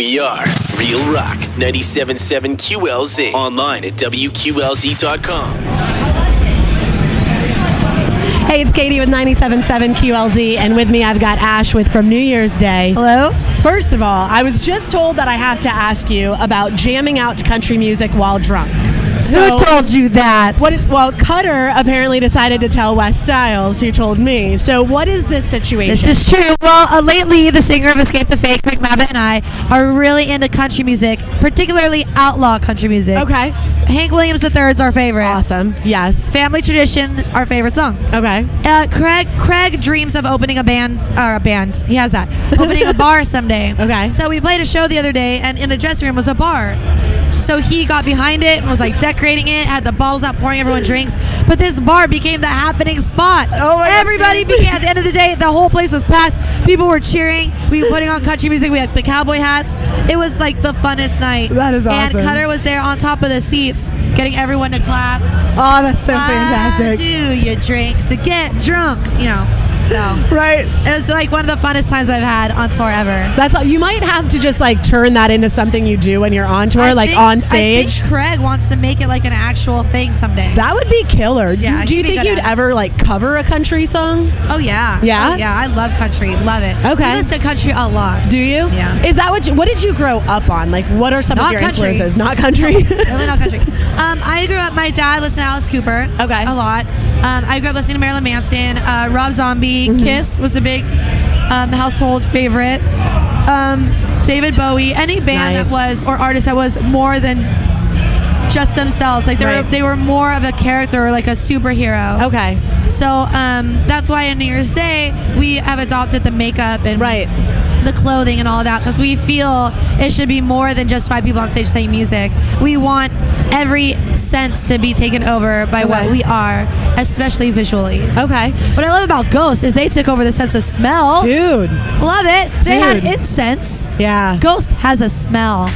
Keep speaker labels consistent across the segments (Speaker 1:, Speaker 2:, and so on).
Speaker 1: We are Real Rock 97.7 QLZ. Online at WQLZ.com.
Speaker 2: Hey, it's Katie with 97.7 QLZ, and with me I've got Ash with From New Year's Day.
Speaker 3: Hello?
Speaker 2: First of all, I was just told that I have to ask you about jamming out to country music while drunk.
Speaker 3: Who told you that?
Speaker 2: Well, Cutter apparently decided to tell Wes Styles, who told me. So what is this situation?
Speaker 3: This is true. Well, lately, the singer of Escape the Fate, Craig Mabbitt, and I are really into country music, particularly outlaw country music.
Speaker 2: Okay.
Speaker 3: Hank Williams III's our favorite.
Speaker 2: Awesome. Yes.
Speaker 3: Family Tradition, our favorite song.
Speaker 2: Okay.
Speaker 3: Craig dreams of opening a band. He has that. Opening a bar someday.
Speaker 2: Okay.
Speaker 3: So we played a show the other day, and in the dressing room was a bar. So he got behind it and was like decorating it, had the bottles out, pouring everyone drinks. But this bar became the happening spot.
Speaker 2: Oh my
Speaker 3: Everybody began, at the end of the day, the whole place was packed. People were cheering. We were putting on country music. We had the cowboy hats. It was like the funnest night.
Speaker 2: That is awesome.
Speaker 3: And Cutter was there on top of the seats, getting everyone to clap.
Speaker 2: Oh, that's so fantastic.
Speaker 3: Why do you drink to get drunk? You know. So
Speaker 2: right.
Speaker 3: It was like one of the funnest times I've had on tour ever.
Speaker 2: That's all. You might have to just like turn that into something you do when you're on tour, on stage.
Speaker 3: I think Craig wants to make it like an actual thing someday.
Speaker 2: That would be killer.
Speaker 3: Yeah,
Speaker 2: do you think you'd ever like cover a country song?
Speaker 3: Oh yeah.
Speaker 2: Yeah?
Speaker 3: Oh, yeah, I love country. Love it.
Speaker 2: Okay.
Speaker 3: We listen to country a lot.
Speaker 2: Do you?
Speaker 3: Yeah.
Speaker 2: Is that what did you grow up on? Like what are some of your
Speaker 3: country.
Speaker 2: influences? Not country?
Speaker 3: Really not country. I grew up, my dad listened to Alice Cooper.
Speaker 2: Okay.
Speaker 3: A lot. I grew up listening to Marilyn Manson. Rob Zombie, Kiss was a big household favorite. David Bowie, any band that was, or artist that was more than just themselves. Like they were more of a character or like a superhero.
Speaker 2: Okay.
Speaker 3: So that's why on New Year's Day we have adopted the makeup and the clothing and all of that, because we feel it should be more than just 5 people on stage playing music. We want every sense to be taken over by what we are, especially visually.
Speaker 2: Okay.
Speaker 3: What I love about Ghost is they took over the sense of smell.
Speaker 2: Dude.
Speaker 3: Love it. They had incense.
Speaker 2: Yeah.
Speaker 3: Ghost has a smell.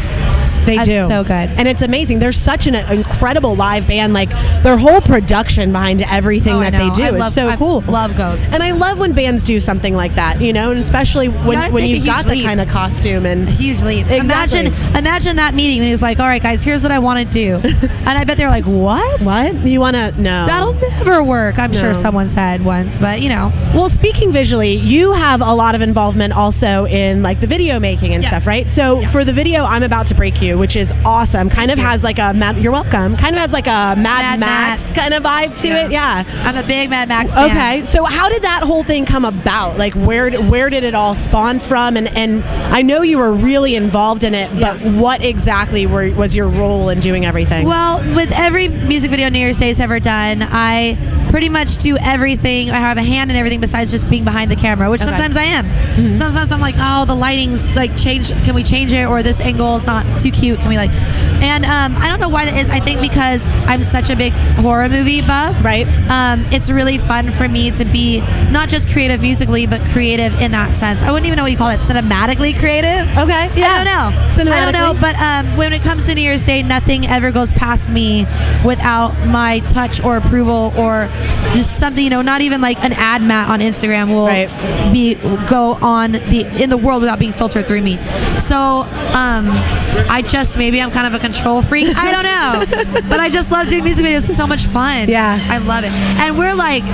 Speaker 2: They
Speaker 3: That's
Speaker 2: do.
Speaker 3: so good.
Speaker 2: And it's amazing. They're such an incredible live band. Like their whole production behind everything that they do is so cool.
Speaker 3: I love Ghost.
Speaker 2: And I love when bands do something like that, you know, and especially when you've got the kind of costume and
Speaker 3: huge leap.
Speaker 2: Exactly.
Speaker 3: Imagine that meeting when he was like, all right guys, here's what I want to do. And I bet they were like, what?
Speaker 2: You want to know?
Speaker 3: That'll never work. I'm sure someone said once, but you know.
Speaker 2: Well, speaking visually, you have a lot of involvement also in like the video making and stuff, right? So for the video I'm About to Break You, which is awesome, kind of has like a you're welcome, kind of has like a Mad Max kind of vibe to it. Yeah,
Speaker 3: I'm a big Mad Max fan.
Speaker 2: Okay, so how did that whole thing come about? Like where did it all spawn from? And I know you were really involved in it, but what exactly was your role in doing everything?
Speaker 3: Well, with every music video New Year's Day's ever done, I pretty much do everything. I have a hand in everything besides just being behind the camera, which sometimes I am. Mm-hmm. Sometimes I'm like, oh, the lighting's like change. Can we change it? Or this angle is not too cute. Can we like? And I don't know why that is. I think because I'm such a big horror movie buff.
Speaker 2: Right.
Speaker 3: It's really fun for me to be not just creative musically, but creative in that sense. I wouldn't even know what you call it. Cinematically creative.
Speaker 2: Okay. Yeah.
Speaker 3: I don't know. I don't know. But when it comes to New Year's Day, nothing ever goes past me without my touch or approval or just something, you know, not even like an ad mat on Instagram will go on in the world without being filtered through me. So maybe I'm kind of a control freak. I don't know. But I just love doing music videos. It's so much fun.
Speaker 2: Yeah.
Speaker 3: I love it. And we're like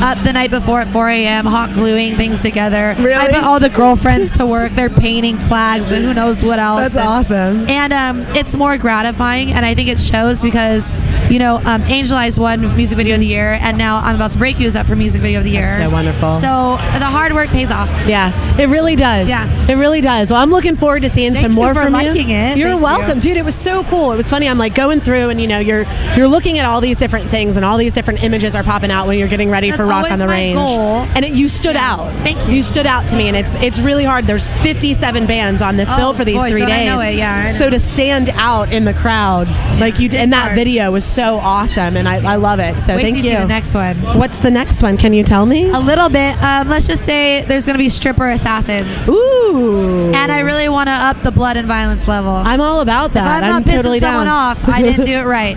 Speaker 3: up the night before at 4 a.m. hot gluing things together.
Speaker 2: Really?
Speaker 3: I put all the girlfriends to work. They're painting flags and who knows what else.
Speaker 2: That's awesome.
Speaker 3: And it's more gratifying, and I think it shows because, you know, Angel Eyes won Music Video of the Year, and now I'm About to Break You is up for Music Video of the Year.
Speaker 2: That's so wonderful.
Speaker 3: So the hard work pays off.
Speaker 2: Yeah, it really does.
Speaker 3: Yeah.
Speaker 2: It really does. Well, I'm looking forward to seeing some more from you.
Speaker 3: Thank you for liking it.
Speaker 2: You're welcome. Dude, it was so cool. It was funny. I'm like going through and, you know, you're looking at all these different things and all these different images are popping out when you're getting ready for Rock on the Range.
Speaker 3: Goal.
Speaker 2: And you stood out.
Speaker 3: Thank you.
Speaker 2: You stood out to me, and it's really hard. There's 57 bands on this bill for these 3 days.
Speaker 3: I know it. Yeah, I know.
Speaker 2: So to stand out in the crowd like you did, and that video was so awesome, and I love it. So
Speaker 3: Wait
Speaker 2: thank
Speaker 3: till
Speaker 2: you.
Speaker 3: See the next one.
Speaker 2: What's the next one? Can you tell me?
Speaker 3: A little bit. Let's just say there's going to be stripper assassins.
Speaker 2: Ooh.
Speaker 3: And I really want to up the blood and violence level.
Speaker 2: I'm all about that.
Speaker 3: If I'm not pissing
Speaker 2: totally
Speaker 3: someone
Speaker 2: down.
Speaker 3: off, I didn't do it right.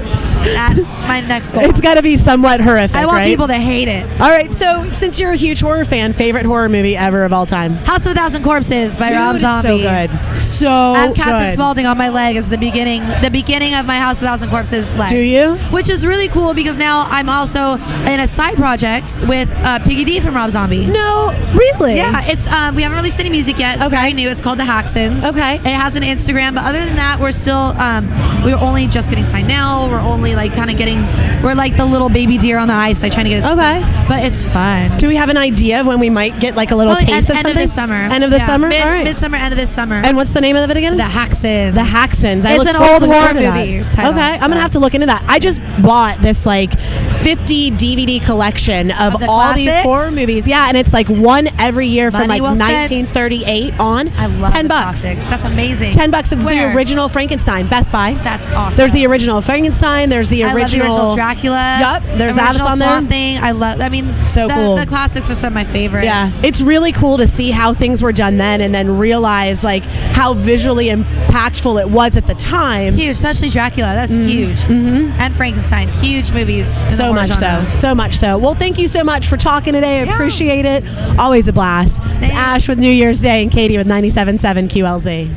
Speaker 3: That's my next goal.
Speaker 2: It's got to be somewhat horrific.
Speaker 3: I want
Speaker 2: right?
Speaker 3: people to hate it.
Speaker 2: All right, so since you're a huge horror fan, favorite horror movie ever of all time?
Speaker 3: House of a Thousand Corpses by
Speaker 2: Dude,
Speaker 3: Rob
Speaker 2: it's
Speaker 3: Zombie.
Speaker 2: so good. So
Speaker 3: I have Captain
Speaker 2: good.
Speaker 3: Spaulding on my leg as the beginning of my House of a Thousand Corpses leg.
Speaker 2: Do you?
Speaker 3: Which is really cool because now I'm also in a side project with Piggy D from Rob Zombie.
Speaker 2: No, really?
Speaker 3: Yeah, it's we haven't released any music yet. It's very new. It's called The Haxons.
Speaker 2: Okay.
Speaker 3: It has an Instagram, but other than that, we're still we're only just getting signed now. We're only like kind of getting. We're like the little baby deer on the ice, like trying to get it.
Speaker 2: Okay.
Speaker 3: But it's fun.
Speaker 2: Do we have an idea of when we might get like a little taste of
Speaker 3: end
Speaker 2: something?
Speaker 3: of this summer.
Speaker 2: End of the summer. All right.
Speaker 3: Midsummer, end of this summer.
Speaker 2: And what's the name of it again?
Speaker 3: The Haxons.
Speaker 2: The Haxons.
Speaker 3: It's an old horror movie title.
Speaker 2: Okay, I'm gonna have to look into that. I just bought this like 50 DVD collection of
Speaker 3: the
Speaker 2: all these
Speaker 3: classics?
Speaker 2: horror movies. Yeah, and it's like one every year from
Speaker 3: Money
Speaker 2: like
Speaker 3: well spent.
Speaker 2: 1938 on.
Speaker 3: I
Speaker 2: It's
Speaker 3: love
Speaker 2: $10.
Speaker 3: the classics. That's amazing.
Speaker 2: $10. It's
Speaker 3: Where?
Speaker 2: the original Frankenstein. Best Buy.
Speaker 3: That's awesome.
Speaker 2: There's the original Frankenstein. There's the
Speaker 3: I love
Speaker 2: original,
Speaker 3: the original Dracula.
Speaker 2: Yup, there's that
Speaker 3: original
Speaker 2: on there.
Speaker 3: Swamp Thing. I love. I mean,
Speaker 2: So cool.
Speaker 3: The classics are some of my favorites.
Speaker 2: Yeah, it's really cool to see how things were done then, and then realize like how visually impactful it was at the time.
Speaker 3: Huge, especially Dracula. That's huge. Mm-hmm. And Frankenstein, huge movies. in the
Speaker 2: So
Speaker 3: horror
Speaker 2: much
Speaker 3: genre.
Speaker 2: so much so. Well, thank you so much for talking today. I
Speaker 3: Yeah.
Speaker 2: appreciate it. Always a blast. It's
Speaker 3: Thanks.
Speaker 2: Ash with New Year's Day and Katie with 97.7 QLZ.